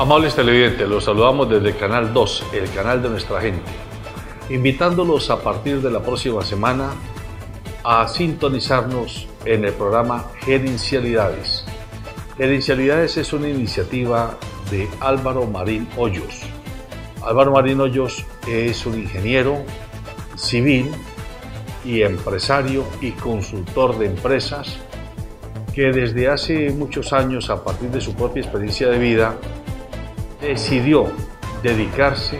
Amables televidentes, los saludamos desde el Canal 2, el canal de nuestra gente, invitándolos a partir de la próxima semana a sintonizarnos en el programa Gerencialidades. Gerencialidades es una iniciativa de Álvaro Marín Hoyos. Álvaro Marín Hoyos es un ingeniero civil y empresario y consultor de empresas que desde hace muchos años, a partir de su propia experiencia de vida, decidió dedicarse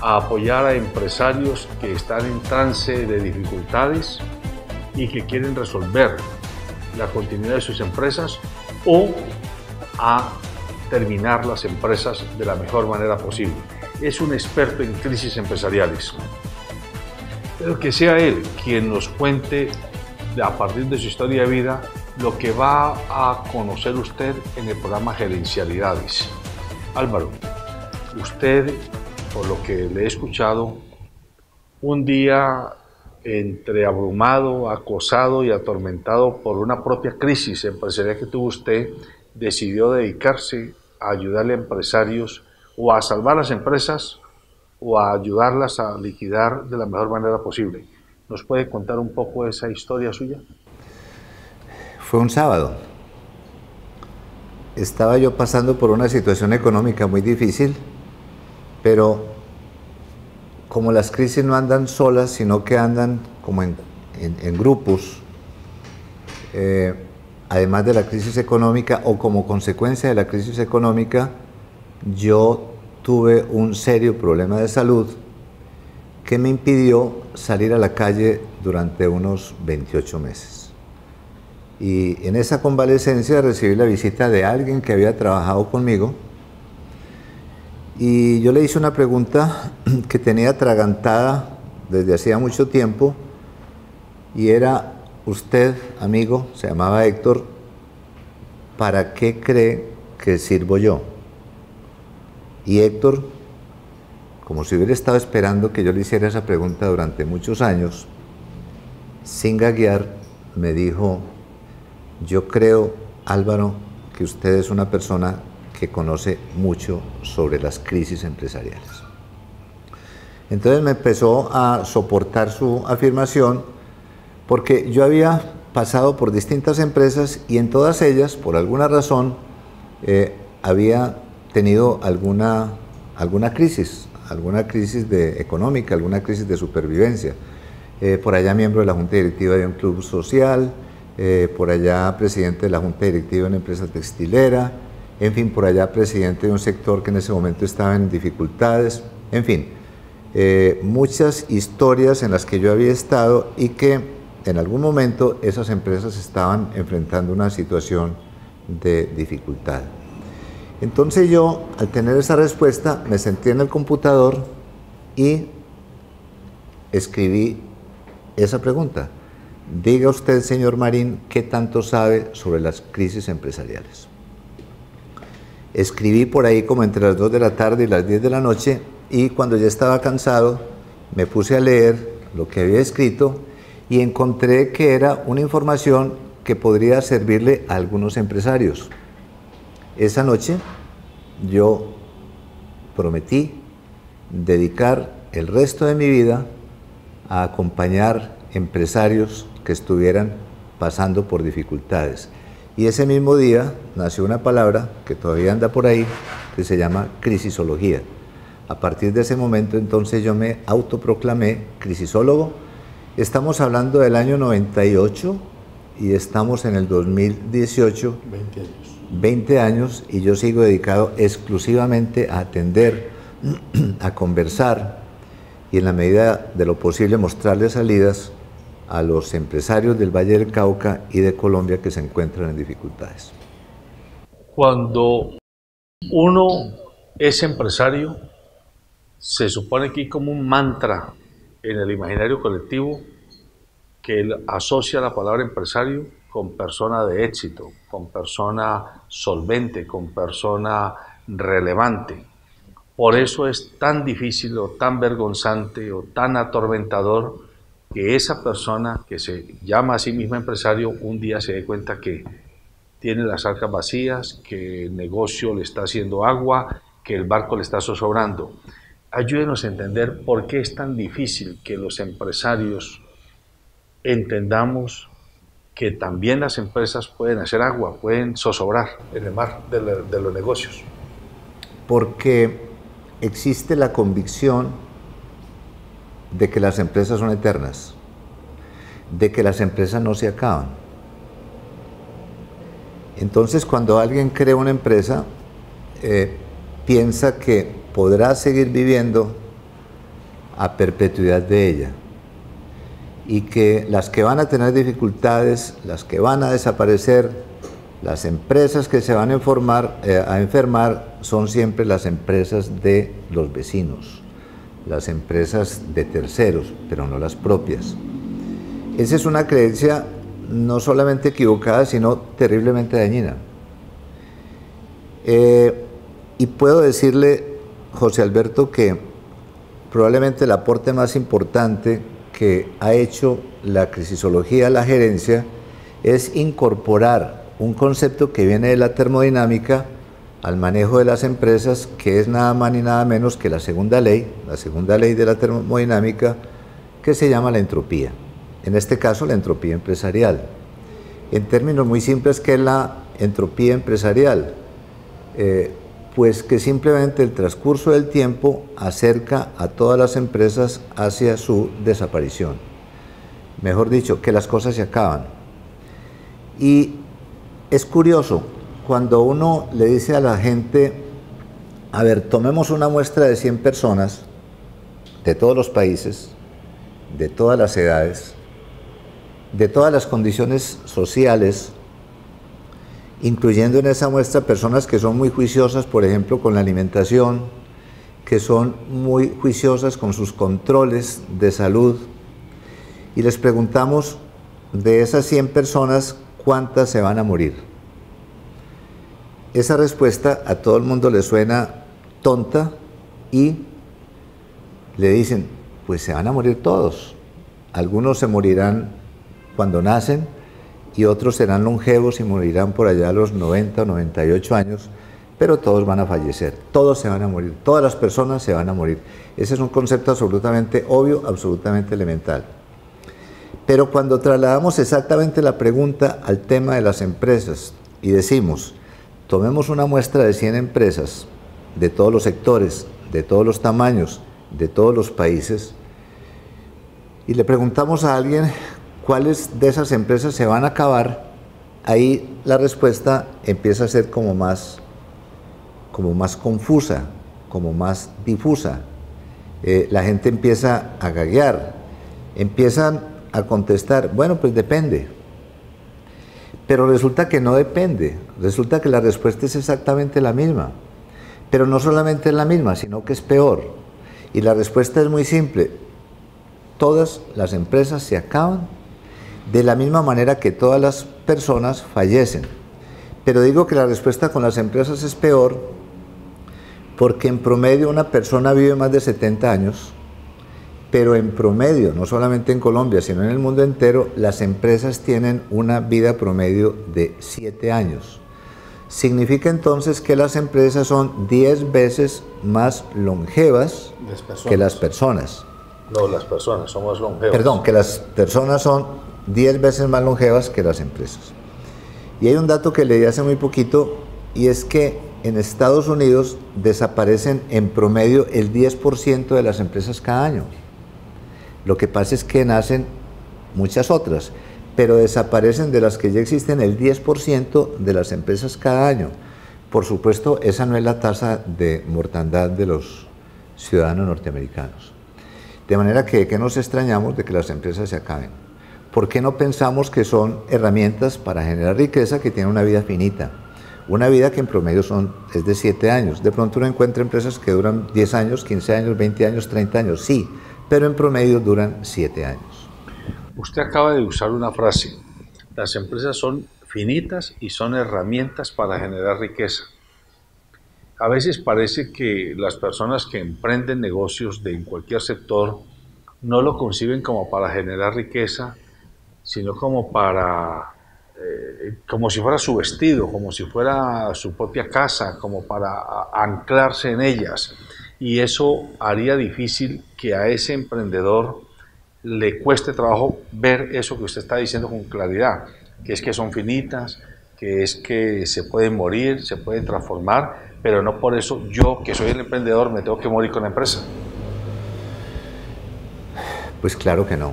a apoyar a empresarios que están en trance de dificultades y que quieren resolver la continuidad de sus empresas o a terminar las empresas de la mejor manera posible. Es un experto en crisis empresariales. Pero que sea él quien nos cuente a partir de su historia de vida lo que va a conocer usted en el programa Gerencialidades. Álvaro, usted, por lo que le he escuchado, un día entre abrumado, acosado y atormentado por una propia crisis empresarial que tuvo usted, decidió dedicarse a ayudarle a empresarios o a salvar las empresas o a ayudarlas a liquidar de la mejor manera posible. ¿Nos puede contar un poco esa historia suya? Fue un sábado. Estaba yo pasando por una situación económica muy difícil, pero como las crisis no andan solas, sino que andan como en grupos, además de la crisis económica o como consecuencia de la crisis económica, yo tuve un serio problema de salud que me impidió salir a la calle durante unos 28 meses. Y en esa convalecencia recibí la visita de alguien que había trabajado conmigo y yo le hice una pregunta que tenía atragantada desde hacía mucho tiempo y era: usted, amigo, se llamaba Héctor, ¿para qué cree que sirvo yo? Y Héctor, como si hubiera estado esperando que yo le hiciera esa pregunta durante muchos años, sin gaguear, me dijo: yo creo, Álvaro, que usted es una persona que conoce mucho sobre las crisis empresariales. Entonces me empezó a soportar su afirmación porque yo había pasado por distintas empresas y en todas ellas, por alguna razón, había tenido alguna crisis económica, alguna crisis de supervivencia. Por allá miembro de la Junta Directiva de un club social, por allá presidente de la Junta Directiva de una empresa textilera, en fin, por allá presidente de un sector que en ese momento estaba en dificultades, en fin, muchas historias en las que yo había estado y que en algún momento esas empresas estaban enfrentando una situación de dificultad. Entonces yo, al tener esa respuesta, me senté en el computador y escribí esa pregunta. Diga usted, señor Marín, ¿qué tanto sabe sobre las crisis empresariales? Escribí por ahí como entre las 2 de la tarde y las 10 de la noche y cuando ya estaba cansado me puse a leer lo que había escrito y encontré que era una información que podría servirle a algunos empresarios. Esa noche yo prometí dedicar el resto de mi vida a acompañar empresarios que estuvieran pasando por dificultades. Y ese mismo día nació una palabra que todavía anda por ahí, que se llama crisisología. A partir de ese momento entonces yo me autoproclamé crisisólogo. Estamos hablando del año 98 y estamos en el 2018. 20 años. 20 años y yo sigo dedicado exclusivamente a atender, a conversar y en la medida de lo posible mostrarles salidas a los empresarios del Valle del Cauca y de Colombia que se encuentran en dificultades. Cuando uno es empresario, se supone que hay como un mantra en el imaginario colectivo que asocia la palabra empresario con persona de éxito, con persona solvente, con persona relevante. Por eso es tan difícil o tan vergonzante o tan atormentador que esa persona que se llama a sí misma empresario un día se dé cuenta que tiene las arcas vacías, que el negocio le está haciendo agua, que el barco le está zozobrando. Ayúdenos a entender por qué es tan difícil que los empresarios entendamos que también las empresas pueden hacer agua, pueden zozobrar en el mar de los negocios. Porque existe la convicción de que las empresas son eternas, de que las empresas no se acaban. Entonces, cuando alguien crea una empresa, piensa que podrá seguir viviendo a perpetuidad de ella y que las que van a tener dificultades, las que van a desaparecer, las empresas que se van a enfermar son siempre las empresas de los vecinos, las empresas de terceros, pero no las propias. Esa es una creencia no solamente equivocada, sino terriblemente dañina. Y puedo decirle, José Alberto, que probablemente el aporte más importante que ha hecho la crisisología a la gerencia es incorporar un concepto que viene de la termodinámica al manejo de las empresas, que es nada más ni nada menos que la segunda ley de la termodinámica, que se llama la entropía. En este caso, la entropía empresarial. En términos muy simples, ¿qué es la entropía empresarial? Pues que simplemente el transcurso del tiempo acerca a todas las empresas hacia su desaparición. Mejor dicho, que las cosas se acaban. Y es curioso, cuando uno le dice a la gente, a ver, tomemos una muestra de 100 personas, de todos los países, de todas las edades, de todas las condiciones sociales, incluyendo en esa muestra personas que son muy juiciosas, por ejemplo, con la alimentación, que son muy juiciosas con sus controles de salud, y les preguntamos, de esas 100 personas, ¿cuántas se van a morir? Esa respuesta a todo el mundo le suena tonta y le dicen, pues se van a morir todos. Algunos se morirán cuando nacen, y otros serán longevos y morirán por allá a los 90 o 98 años, pero todos van a fallecer, todos se van a morir, todas las personas se van a morir. Ese es un concepto absolutamente obvio, absolutamente elemental. Pero cuando trasladamos exactamente la pregunta al tema de las empresas y decimos, tomemos una muestra de 100 empresas, de todos los sectores, de todos los tamaños, de todos los países, y le preguntamos a alguien cuáles de esas empresas se van a acabar, ahí la respuesta empieza a ser como más confusa, como más difusa. La gente empieza a gaguear, empiezan a contestar, bueno, pues depende. Pero resulta que no depende, resulta que la respuesta es exactamente la misma. Pero no solamente es la misma, sino que es peor. Y la respuesta es muy simple, todas las empresas se acaban de la misma manera que todas las personas fallecen. Pero digo que la respuesta con las empresas es peor porque en promedio una persona vive más de 70 años, pero en promedio, no solamente en Colombia, sino en el mundo entero, las empresas tienen una vida promedio de 7 años. Significa entonces que las empresas son 10 veces más longevas que las personas. No, las personas son más longevas. Perdón, que las personas son 10 veces más longevas que las empresas. Y hay un dato que leí hace muy poquito, y es que en Estados Unidos desaparecen en promedio el 10% de las empresas cada año. Lo que pasa es que nacen muchas otras, pero desaparecen de las que ya existen el 10% de las empresas cada año. Por supuesto, esa no es la tasa de mortandad de los ciudadanos norteamericanos. De manera que nos extrañamos de que las empresas se acaben. ¿Por qué no pensamos que son herramientas para generar riqueza que tienen una vida finita? Una vida que en promedio es de 7 años. De pronto uno encuentra empresas que duran 10 años, 15 años, 20 años, 30 años, sí, pero en promedio duran 7 años. Usted acaba de usar una frase, las empresas son finitas y son herramientas para generar riqueza. A veces parece que las personas que emprenden negocios en cualquier sector no lo conciben como para generar riqueza, sino como para como si fuera su vestido, como si fuera su propia casa, como para anclarse en ellas. Y eso haría difícil que a ese emprendedor le cueste trabajo ver eso que usted está diciendo con claridad, que es que son finitas, que es que se pueden morir, se pueden transformar, pero no por eso yo, que soy el emprendedor, me tengo que morir con la empresa. Pues claro que no.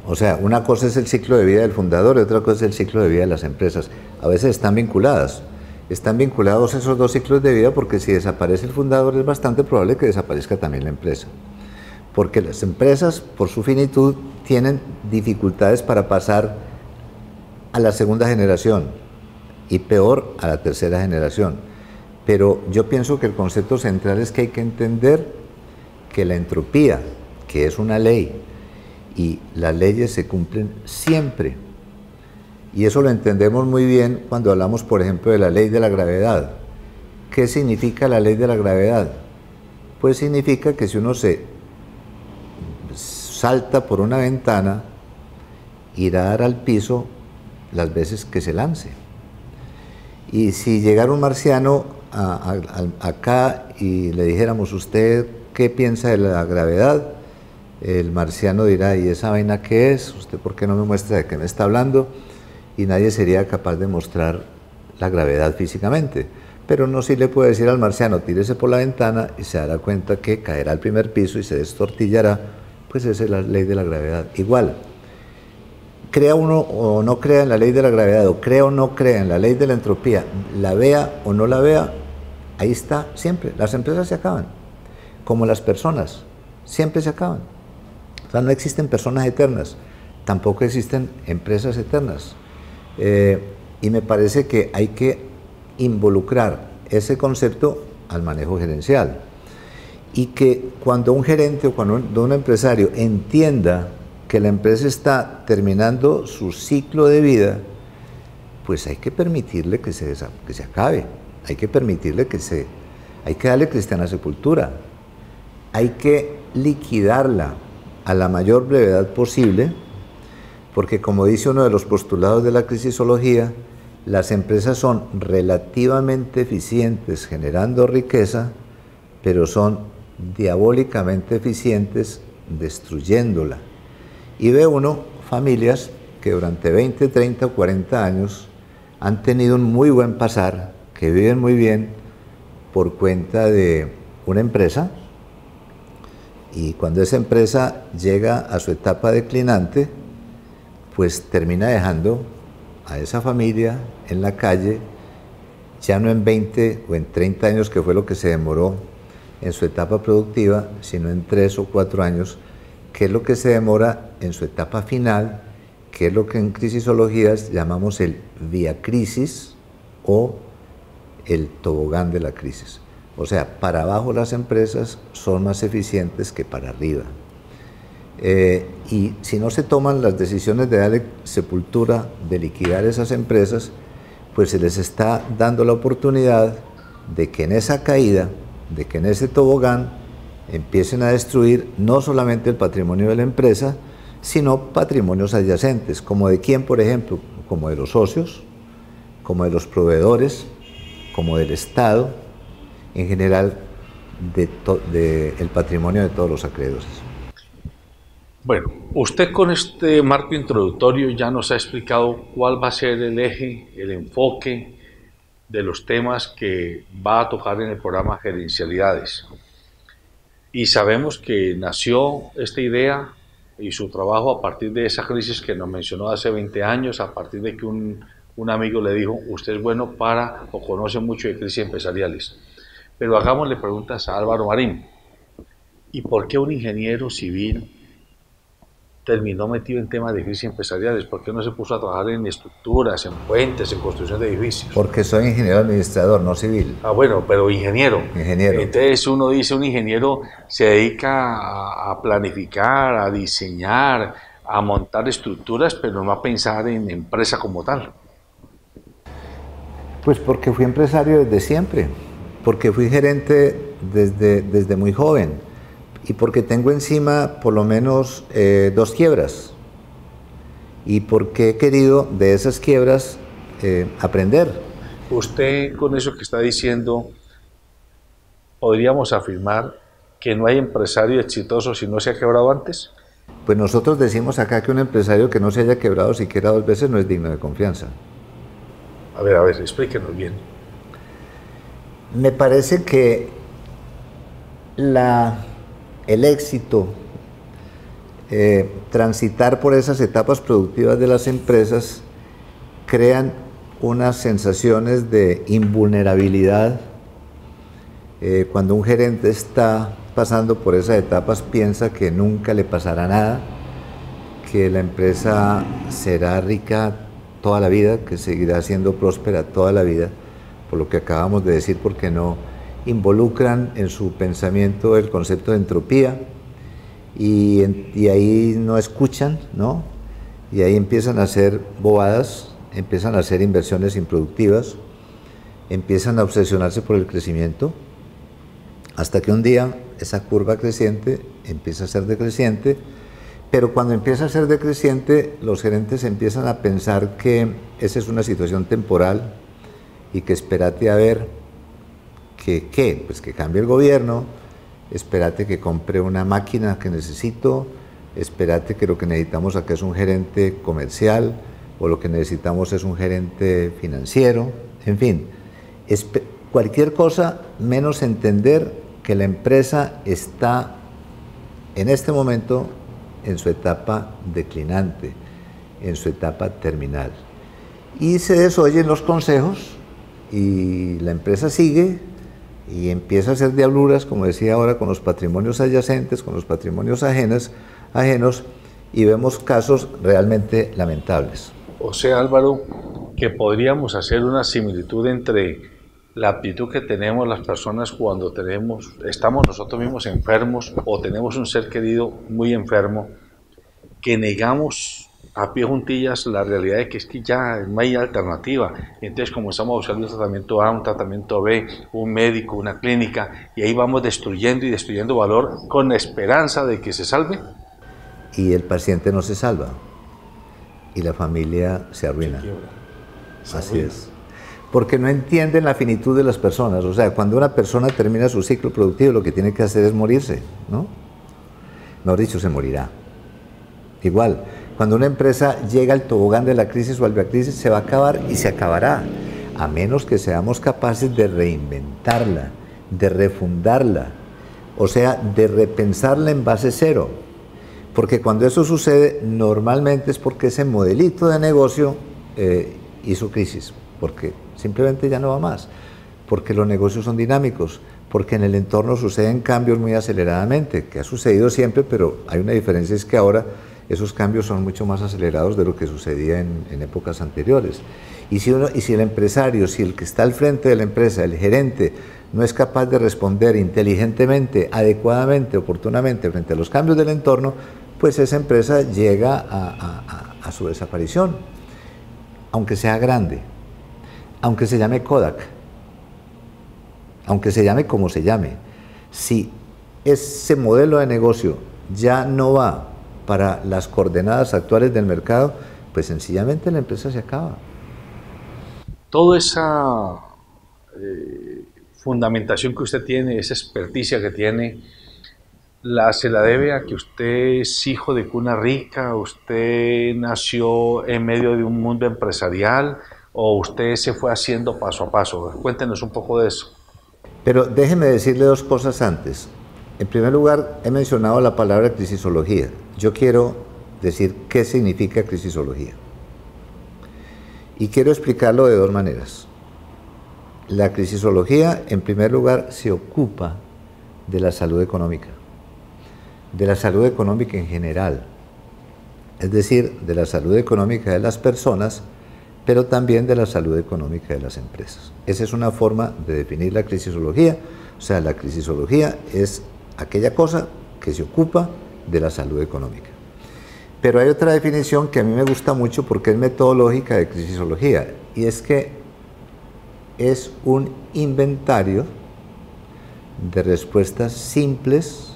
O sea, una cosa es el ciclo de vida del fundador y otra cosa es el ciclo de vida de las empresas. A veces están vinculadas. Están vinculados esos dos ciclos de vida porque si desaparece el fundador es bastante probable que desaparezca también la empresa. Porque las empresas, por su finitud, tienen dificultades para pasar a la segunda generación y peor a la tercera generación. Pero yo pienso que el concepto central es que hay que entender que la entropía, que es una ley, y las leyes se cumplen siempre. Y eso lo entendemos muy bien cuando hablamos, por ejemplo, de la ley de la gravedad. ¿Qué significa la ley de la gravedad? Pues significa que si uno se salta por una ventana, irá a dar al piso las veces que se lance. Y si llegara un marciano acá y le dijéramos, ¿usted qué piensa de la gravedad? El marciano dirá, ¿y esa vaina qué es? ¿Usted por qué no me muestra de qué me está hablando? Y nadie sería capaz de mostrar la gravedad físicamente. Pero no sí le puede decir al marciano, tírese por la ventana y se dará cuenta que caerá al primer piso y se destortillará. Pues esa es la ley de la gravedad. Igual, crea uno o no crea en la ley de la gravedad, o crea o no crea en la ley de la entropía, la vea o no la vea, ahí está siempre. Las empresas se acaban, como las personas, siempre se acaban. O sea, no existen personas eternas, tampoco existen empresas eternas. Y me parece que hay que involucrar ese concepto al manejo gerencial. Y que cuando un gerente o cuando un empresario entienda que la empresa está terminando su ciclo de vida, pues hay que permitirle que se acabe, hay que permitirle hay que darle cristiana sepultura, hay que liquidarla a la mayor brevedad posible, porque como dice uno de los postulados de la crisisología, las empresas son relativamente eficientes generando riqueza, pero son diabólicamente eficientes destruyéndola. Y ve uno familias que durante 20, 30 o 40 años han tenido un muy buen pasar, que viven muy bien por cuenta de una empresa, y cuando esa empresa llega a su etapa declinante, pues termina dejando a esa familia en la calle, ya no en 20 o en 30 años, que fue lo que se demoró en su etapa productiva, sino en 3 o 4 años, que es lo que se demora en su etapa final, que es lo que en crisisologías llamamos el vía crisis o el tobogán de la crisis. O sea, para abajo las empresas son más eficientes que para arriba. Y si no se toman las decisiones de darle sepultura, de liquidar esas empresas, pues se les está dando la oportunidad de que en esa caída, de que en ese tobogán empiecen a destruir no solamente el patrimonio de la empresa, sino patrimonios adyacentes, como de quién, por ejemplo, como de los socios, como de los proveedores, como del Estado, en general del patrimonio de todos los acreedores. Bueno, usted con este marco introductorio ya nos ha explicado cuál va a ser el eje, el enfoque de los temas que va a tocar en el programa Gerencialidades. Y sabemos que nació esta idea y su trabajo a partir de esa crisis que nos mencionó hace 20 años, a partir de que un amigo le dijo, usted es bueno para o conoce mucho de crisis empresariales. Pero hagámosle preguntas a Álvaro Marín. ¿Y por qué un ingeniero civil terminó metido en temas de crisis empresariales? ¿Por qué no se puso a trabajar en estructuras, en puentes, en construcción de edificios? Porque soy ingeniero administrador, no civil. Ah, bueno, pero ingeniero. Ingeniero. Entonces uno dice, un ingeniero se dedica a planificar, a diseñar, a montar estructuras, pero no a pensar en empresa como tal. Pues porque fui empresario desde siempre, porque fui gerente desde muy joven y porque tengo encima por lo menos 2 quiebras. y porque he querido de esas quiebras aprender. Usted con eso que está diciendo, podríamos afirmar que no hay empresario exitoso si no se ha quebrado antes. Pues nosotros decimos acá que un empresario que no se haya quebrado siquiera 2 veces no es digno de confianza. A ver, explíquenos bien. Me parece que el éxito, transitar por esas etapas productivas de las empresas, crean unas sensaciones de invulnerabilidad. Cuando un gerente está pasando por esas etapas, piensa que nunca le pasará nada, que la empresa será rica toda la vida, que seguirá siendo próspera toda la vida, por lo que acabamos de decir, porque no involucran en su pensamiento el concepto de entropía, y ahí no escuchan, ¿no? Y ahí empiezan a hacer bobadas, empiezan a hacer inversiones improductivas, empiezan a obsesionarse por el crecimiento, hasta que un día esa curva creciente empieza a ser decreciente, pero cuando empieza a ser decreciente, los gerentes empiezan a pensar que esa es una situación temporal y que espérate a ver pues que cambie el gobierno, espérate que compre una máquina que necesito, espérate que lo que necesitamos acá es un gerente comercial o lo que necesitamos es un gerente financiero, en fin, cualquier cosa menos entender que la empresa está en este momento en su etapa declinante, en su etapa terminal. Y se desoyen los consejos y la empresa sigue y empieza a hacer diabluras, como decía ahora, con los patrimonios adyacentes, con los patrimonios ajenos, y vemos casos realmente lamentables. O sea, Álvaro, que podríamos hacer una similitud entre la actitud que tenemos las personas cuando estamos nosotros mismos enfermos o tenemos un ser querido muy enfermo, que negamos a pie juntillas la realidad de que es que ya no hay alternativa. Entonces comenzamos a buscar un tratamiento A, un tratamiento B, un médico, una clínica, y ahí vamos destruyendo y destruyendo valor con esperanza de que se salve. Y el paciente no se salva y la familia se arruina. Así es. Porque no entienden la finitud de las personas. O sea, cuando una persona termina su ciclo productivo, lo que tiene que hacer es morirse, ¿no? Mejor dicho, se morirá. Igual, cuando una empresa llega al tobogán de la crisis o al crisis, se va a acabar y se acabará, a menos que seamos capaces de reinventarla, de refundarla, o sea, de repensarla en base cero. Porque cuando eso sucede, normalmente es porque ese modelito de negocio hizo crisis, porque simplemente ya no va más, porque los negocios son dinámicos, porque en el entorno suceden cambios muy aceleradamente, que ha sucedido siempre, pero hay una diferencia, es que ahora esos cambios son mucho más acelerados de lo que sucedía en épocas anteriores. Y si el empresario, si el que está al frente de la empresa, el gerente, no es capaz de responder inteligentemente, adecuadamente, oportunamente frente a los cambios del entorno, pues esa empresa llega a su desaparición, aunque sea grande, aunque se llame Kodak, aunque se llame como se llame. Si ese modelo de negocio ya no va para las coordenadas actuales del mercado, pues sencillamente la empresa se acaba. Toda esa fundamentación que usted tiene, esa experticia que tiene, se la debe a que usted es hijo de cuna rica, usted nació en medio de un mundo empresarial, o usted se fue haciendo paso a paso. Cuéntenos un poco de eso. Pero déjeme decirle 2 cosas antes. En primer lugar, he mencionado la palabra crisisología. Yo quiero decir qué significa crisisología. Y quiero explicarlo de 2 maneras. La crisisología, en primer lugar, se ocupa de la salud económica en general, es decir, de la salud económica de las personas, pero también de la salud económica de las empresas. Esa es una forma de definir la crisisología. O sea, la crisisología es aquella cosa que se ocupa de la salud económica. Pero hay otra definición que a mí me gusta mucho porque es metodológica de crisisología, y es que es un inventario de respuestas simples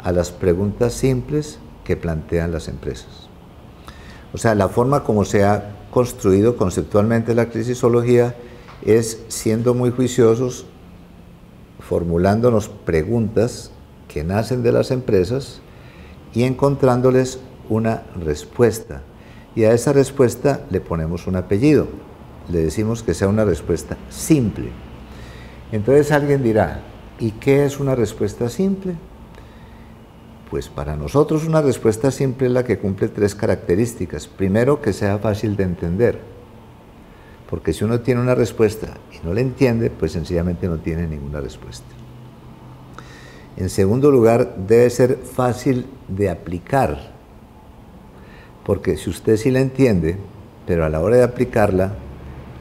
a las preguntas simples que plantean las empresas. O sea, la forma como se ha construido conceptualmente la crisisología es siendo muy juiciosos, formulándonos preguntas que nacen de las empresas y encontrándoles una respuesta. Y a esa respuesta le ponemos un apellido, le decimos que sea una respuesta simple. Entonces alguien dirá, ¿y qué es una respuesta simple? Pues para nosotros una respuesta simple es la que cumple 3 características. Primero, que sea fácil de entender, porque si uno tiene una respuesta y no la entiende, pues sencillamente no tiene ninguna respuesta. En segundo lugar, debe ser fácil de aplicar, porque si usted sí la entiende, pero a la hora de aplicarla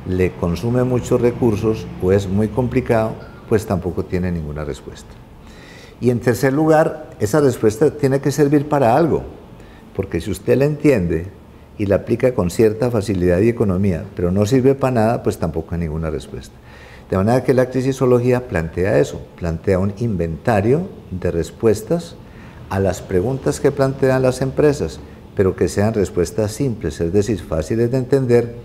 le consume muchos recursos o es muy complicado, pues tampoco tiene ninguna respuesta. Y en tercer lugar, esa respuesta tiene que servir para algo, porque si usted la entiende y la aplica con cierta facilidad y economía, pero no sirve para nada, pues tampoco hay ninguna respuesta. De manera que la crisisología plantea eso, plantea un inventario de respuestas a las preguntas que plantean las empresas, pero que sean respuestas simples, es decir, fáciles de entender,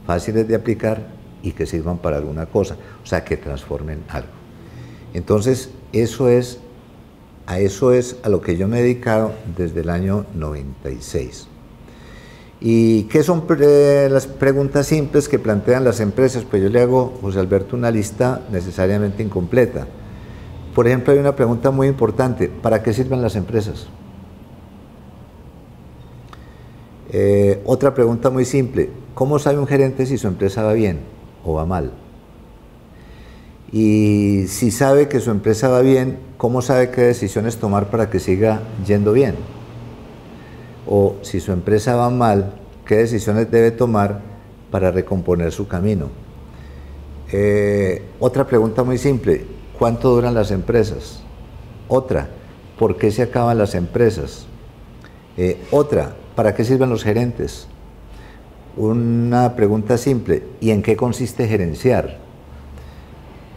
fáciles de aplicar y que sirvan para alguna cosa, o sea, que transformen algo. Entonces, a eso es a lo que yo me he dedicado desde el año 96. ¿Y qué son las preguntas simples que plantean las empresas? Pues yo le hago, José Alberto, una lista necesariamente incompleta. Por ejemplo, hay una pregunta muy importante: ¿para qué sirven las empresas? Otra pregunta muy simple: ¿cómo sabe un gerente si su empresa va bien o va mal? Y si sabe que su empresa va bien, ¿cómo sabe qué decisiones tomar para que siga yendo bien? O si su empresa va mal, ¿qué decisiones debe tomar para recomponer su camino? Otra pregunta muy simple: ¿cuánto duran las empresas? Otra: ¿por qué se acaban las empresas? Otra: ¿para qué sirven los gerentes? Una pregunta simple: ¿y en qué consiste gerenciar?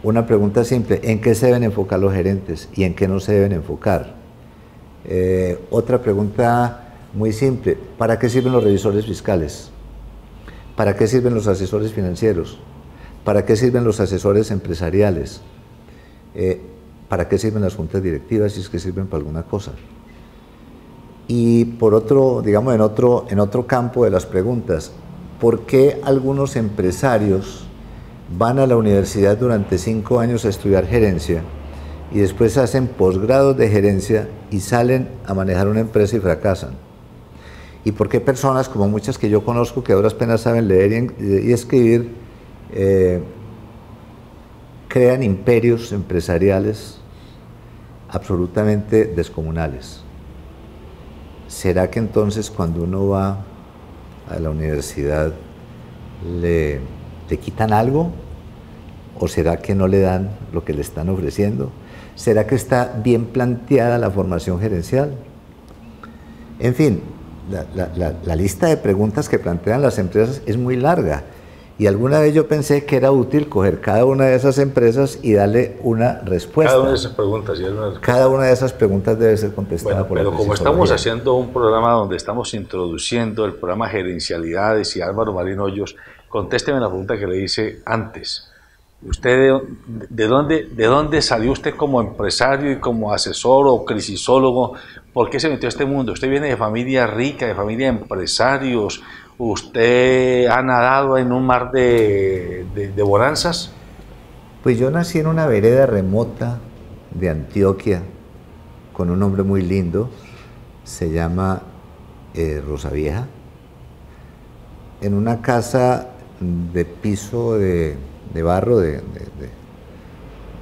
Una pregunta simple: ¿en qué se deben enfocar los gerentes y en qué no se deben enfocar? Otra pregunta muy simple: ¿para qué sirven los revisores fiscales? ¿Para qué sirven los asesores financieros? ¿Para qué sirven los asesores empresariales? ¿Para qué sirven las juntas directivas, si es que sirven para alguna cosa? Y por otro, digamos, en otro campo de las preguntas: ¿por qué algunos empresarios van a la universidad durante 5 años a estudiar gerencia y después hacen posgrados de gerencia y salen a manejar una empresa y fracasan? ¿Y por qué personas, como muchas que yo conozco, que a duras penas saben leer y escribir, crean imperios empresariales absolutamente descomunales? ¿Será que entonces cuando uno va a la universidad le quitan algo? ¿O será que no le dan lo que le están ofreciendo? ¿Será que está bien planteada la formación gerencial? En fin, la lista de preguntas que plantean las empresas es muy larga, y alguna vez yo pensé que era útil coger cada una de esas empresas y darle una respuesta. Cada una de esas preguntas. Cada una de esas preguntas debe ser contestada por la Pero como estamos haciendo un programa donde estamos introduciendo el programa Gerencialidades y Álvaro Marín Hoyos, contésteme la pregunta que le hice antes. ¿Usted de dónde salió usted como empresario y como asesor o crisisólogo? ¿Por qué se metió a este mundo? ¿Usted viene de familia rica, de familia de empresarios? ¿Usted ha nadado en un mar de bonanzas? Pues yo nací en una vereda remota de Antioquia con un nombre muy lindo, se llama Rosavieja, en una casa de piso de barro,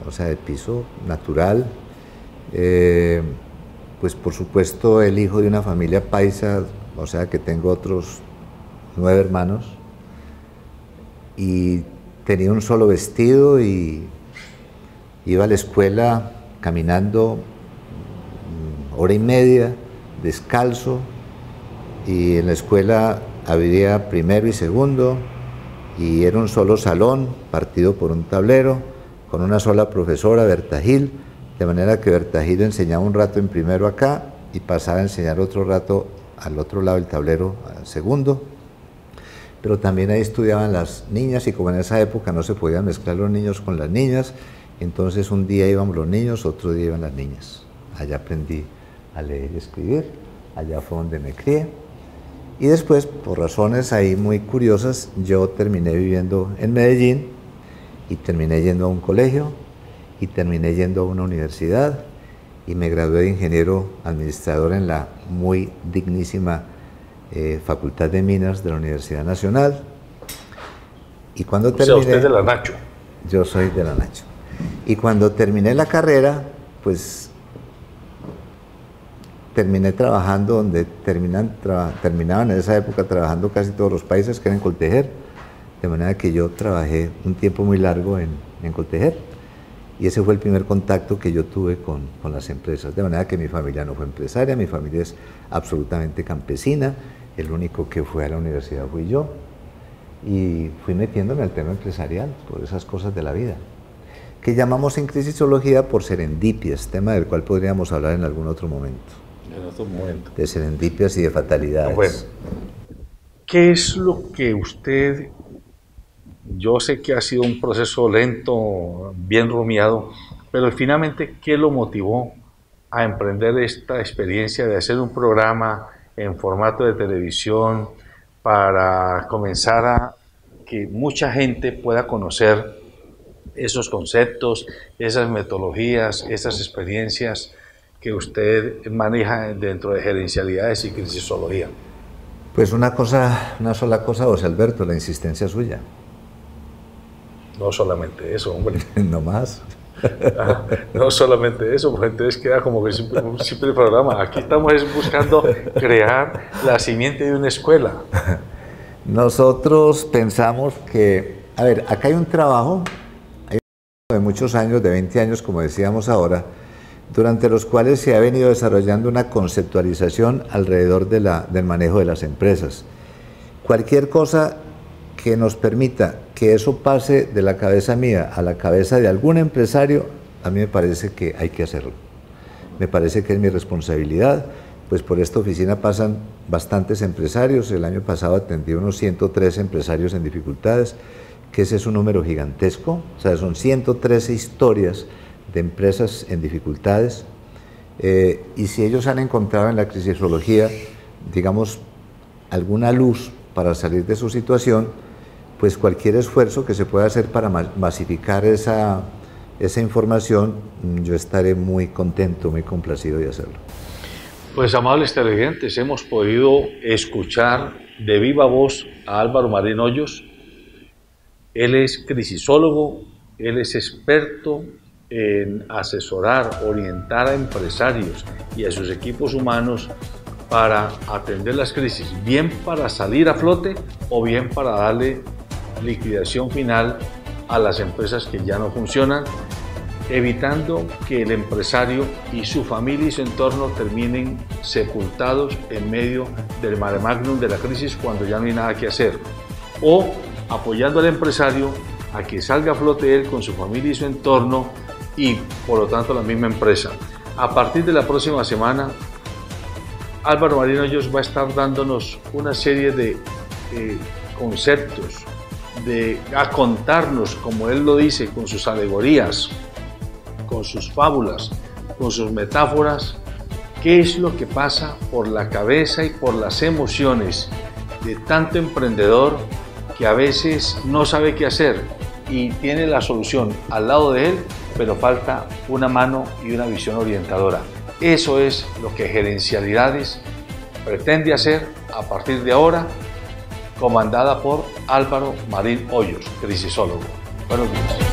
o sea, de piso natural. Pues por supuesto el hijo de una familia paisa, o sea que tengo otros 9 hermanos, y tenía un solo vestido y iba a la escuela caminando 1 hora y media, descalzo, y en la escuela había primero y segundo, y era un solo salón partido por un tablero, con una sola profesora, Berta Gil, de manera que Berta Gil enseñaba un rato en primero acá y pasaba a enseñar otro rato al otro lado del tablero, al segundo, pero también ahí estudiaban las niñas y como en esa época no se podían mezclar los niños con las niñas, entonces un día íbamos los niños, otro día iban las niñas. Allá aprendí a leer y escribir, allá fue donde me crié. Y después, por razones ahí muy curiosas, yo terminé viviendo en Medellín y terminé yendo a un colegio y terminé yendo a una universidad y me gradué de ingeniero administrador en la muy dignísima Facultad de Minas de la Universidad Nacional. Y cuando terminé... usted es de la Nacho. Yo soy de la Nacho. Y cuando terminé la carrera, pues terminé trabajando donde terminaban en esa época trabajando casi todos los países, que era en Coltejer, de manera que yo trabajé un tiempo muy largo en Coltejer, y ese fue el primer contacto que yo tuve con las empresas, de manera que mi familia no fue empresaria, mi familia es absolutamente campesina, el único que fue a la universidad fui yo, y fui metiéndome al tema empresarial por esas cosas de la vida, que llamamos en Crisisología por serendipias, tema del cual podríamos hablar en algún otro momento. En otro momento. De serendipias y de fatalidades. Bueno, ¿qué es lo que usted, yo sé que ha sido un proceso lento, bien rumiado, pero finalmente, ¿qué lo motivó a emprender esta experiencia de hacer un programa en formato de televisión para comenzar a que mucha gente pueda conocer esos conceptos, esas metodologías, esas experiencias que usted maneja dentro de gerencialidades y crisisología? Pues una sola cosa, José Alberto, la insistencia suya. No solamente eso, hombre. No más. No solamente eso, porque entonces queda como que un simple programa. Aquí estamos buscando crear la simiente de una escuela. Nosotros pensamos que, a ver, acá hay un trabajo de muchos años, de 20 años, como decíamos ahora, durante los cuales se ha venido desarrollando una conceptualización alrededor del manejo de las empresas. Cualquier cosa que nos permita que eso pase de la cabeza mía a la cabeza de algún empresario, a mí me parece que hay que hacerlo. Me parece que es mi responsabilidad, pues por esta oficina pasan bastantes empresarios. El año pasado atendí unos 103 empresarios en dificultades, que ese es un número gigantesco, o sea, son 113 historias de empresas en dificultades, y si ellos han encontrado en la crisisología, digamos, alguna luz para salir de su situación, pues cualquier esfuerzo que se pueda hacer para masificar esa información, yo estaré muy contento, muy complacido de hacerlo. Pues, amables televidentes, hemos podido escuchar de viva voz a Álvaro Marín Hoyos. Él es crisisólogo, él es experto en asesorar, orientar a empresarios y a sus equipos humanos para atender las crisis, bien para salir a flote o bien para darle liquidación final a las empresas que ya no funcionan, evitando que el empresario y su familia y su entorno terminen sepultados en medio del mare magnum de la crisis cuando ya no hay nada que hacer, o apoyando al empresario a que salga a flote él con su familia y su entorno y por lo tanto la misma empresa. A partir de la próxima semana, Álvaro Marín Hoyos va a estar dándonos una serie de conceptos, a contarnos, como él lo dice, con sus alegorías, con sus fábulas, con sus metáforas, qué es lo que pasa por la cabeza y por las emociones de tanto emprendedor que a veces no sabe qué hacer y tiene la solución al lado de él, pero falta una mano y una visión orientadora. Eso es lo que Gerencialidades pretende hacer a partir de ahora, comandada por Álvaro Marín Hoyos, crisisólogo. Buenos días.